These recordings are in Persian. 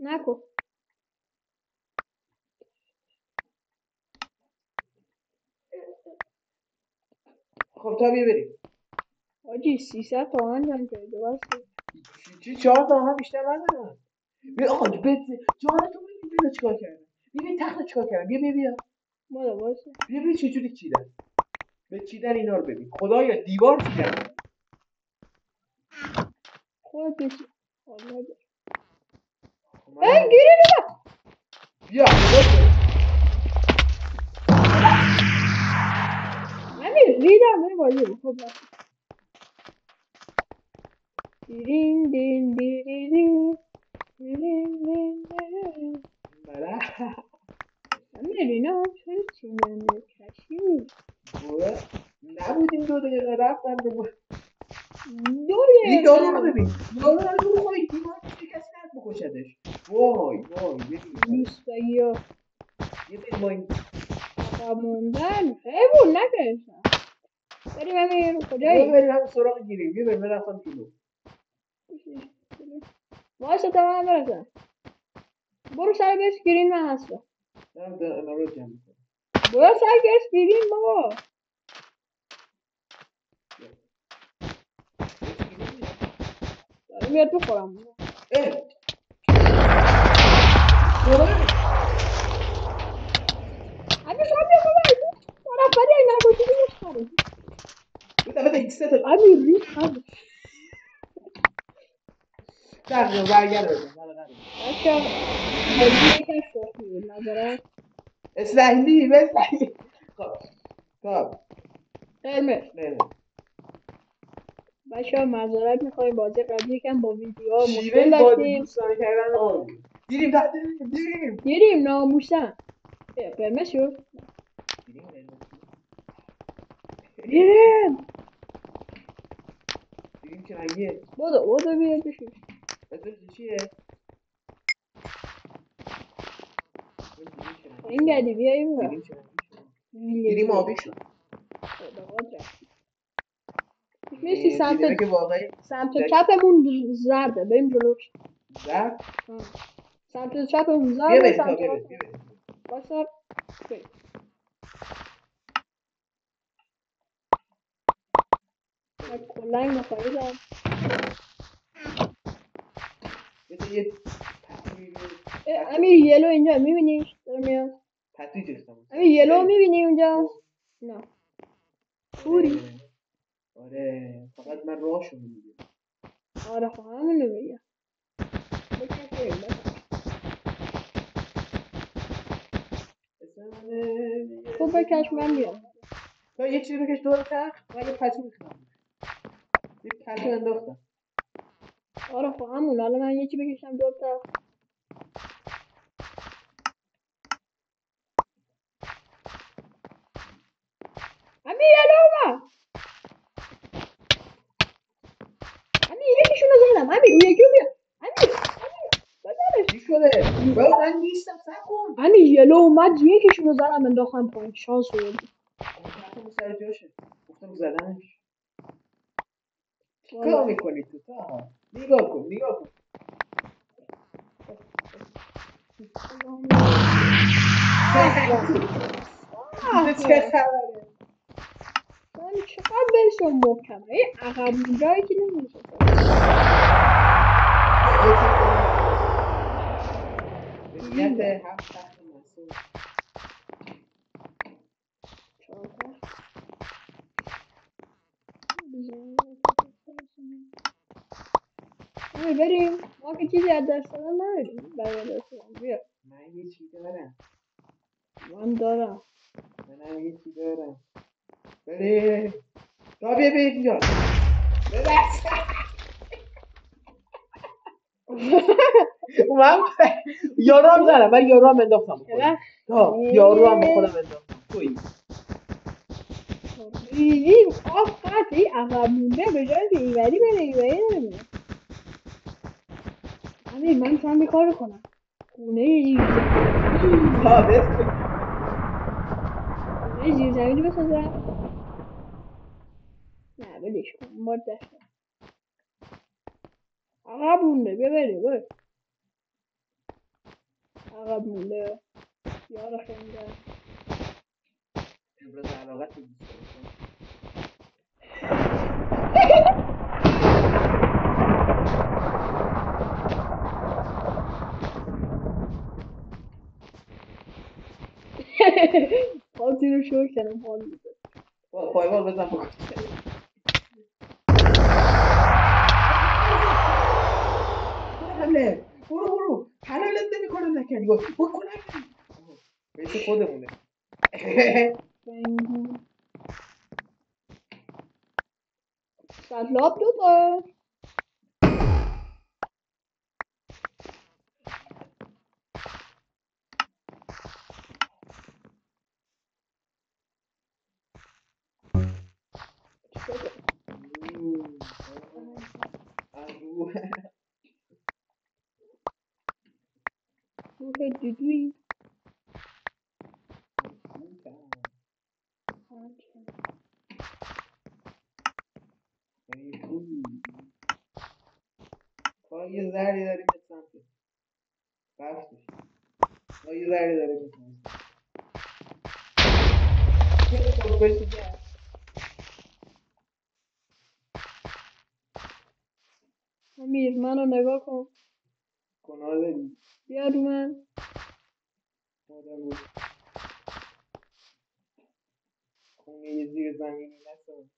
نکن. خب تا بیا بریم. آجی 300 تومن جمع کرده واسه چی 4 تومن بیشتر ندارم. بیا آقا جان تو ببین بیا چیکار کردم. ببین تخت چیکار کردم. بیا بالا واسه بیا چجوری چیدن. به چیدن اینا رو ببین. خدایا دیوار چیدن. خودت بچی این گیری نبا بیا خدا همین ریدم این بازی رو. خب بس دیرین دین دیرین دیرین بله همین رینا چرا چیزنه کشی نبودیم 2 دقیقه رفتن به 2 این دقیقه یارو رو ببین. یارو رو خواهی دیوار کسی نت بکشدش. وای ببین دوستایی ها یه بریم با این عقب موندن حیوان نکشن. بریم همین بیا کجایی بریم هم سراغ گیریم. بیا بریم رفتم جلو. واسه تا من برسن. برو سر گرس گیرین من هستم. دارم اینا رو جمع می‌کنم. برو سر گرس گیرین بابا. دارم بیاد بخورم. همین شما بیا بابا. برا بری این نگوشی بیش کنیم. بده این سه تا همین ریخ همین. دقیقه برگرد بزن. بچه بازی یکم شوخی بود نظرم. اسلحیلی خب قرمز نه بچه معذرت میخوایم بازی قبلی یکم با ویدیوها شیوه مشکل بازی داشتیم. دوستانه کردن ما دیریم تحت دیریم ناموسن قرمز شد. دیریم که رنگیه بودو بیاد بشید. بسید چیه این گردی بیا این بر دیریم آبی شد میشتی دیریم که واقعی سمت چپمون زرده بریم جلوش. زرد سمت چپمون بیا زرده بریم سمت بیا بریم باشد من کلنگ مخواهیدم امیر یلو اینجا میبینیش داره میاد. امیر یلو میبینی اونجا نه توری آره فقط من راهشو میدونم. آره خب همونو بگم تو بکش من میام. تو یه چیزی بکش دور تخت من یه پتو میخوام. یه پتو انداختم. آره خب همون الان من یکی بکشم دور تخت. امیر یلو اومد. امیر یکیشونو زدم. امیر اون یکی بیا. امیر بزنش. چی شده؟ من نیستم سکن. امیر یلو اومد یکیشونو زدم انداختم پایین شانس آوردی. تختم سر جاشه. گفتم زدمش. چیکار میکنی تو تا؟ نگاه کن. چه خبره؟ من چقدر بهشون محکمه این عقب جایی که نمیشه نیت هفت تخت مسئول بریم ما که چیزی از دست دادن نداریم برای دست دادن بیا من یه چی دارم من دارم منم یه چی دارم بریم تا بیا اینجا من یارو هم زنم من یارو هم انداختم یارو هم با خودم انداختم توی ریدیم آف قطعی عقب مونده به جای که ایوری بره ایوری نمیده همین من چند بیکار کنم خونه زیر زمینی بسازم نه بلیش کنم باید دستم عقب مونده بیا بریم عقب مونده یار خنده ابراز علاقت به دوست داشتن. بازی رو شروع کردم حال میده پایبال بزن بکن. حمله برو حلالت نمیکنم نکردی بکن بیت خودمونه. زنگون سلاب دوبار روح دودوی یه زردی داریم سمت رفتش یه زردی داریم امیر منو نگاه کن گناه داری بیا رو من مادر بود خونه یه زیر زمینی نسا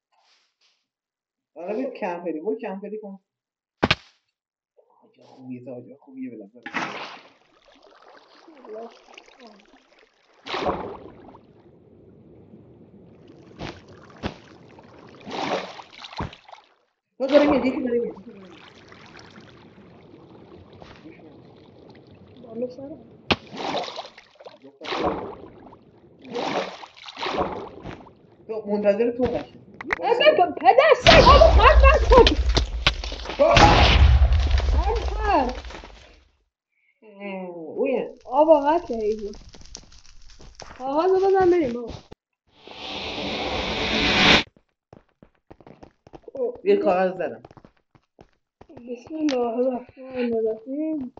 آره بید کمپری برو کمپری کن آجا خوبیه تا آجا خوبیه بلند تو داره میاد یکی داره میاد بالا سرم تو منتظر تو باشه پدر سگ آبو خرد نکن خرد اویه آبا قطع ایزو کاغذ رو بزن بریم بابا یه کاغذ زدم بسم الله الرحمن الرحیم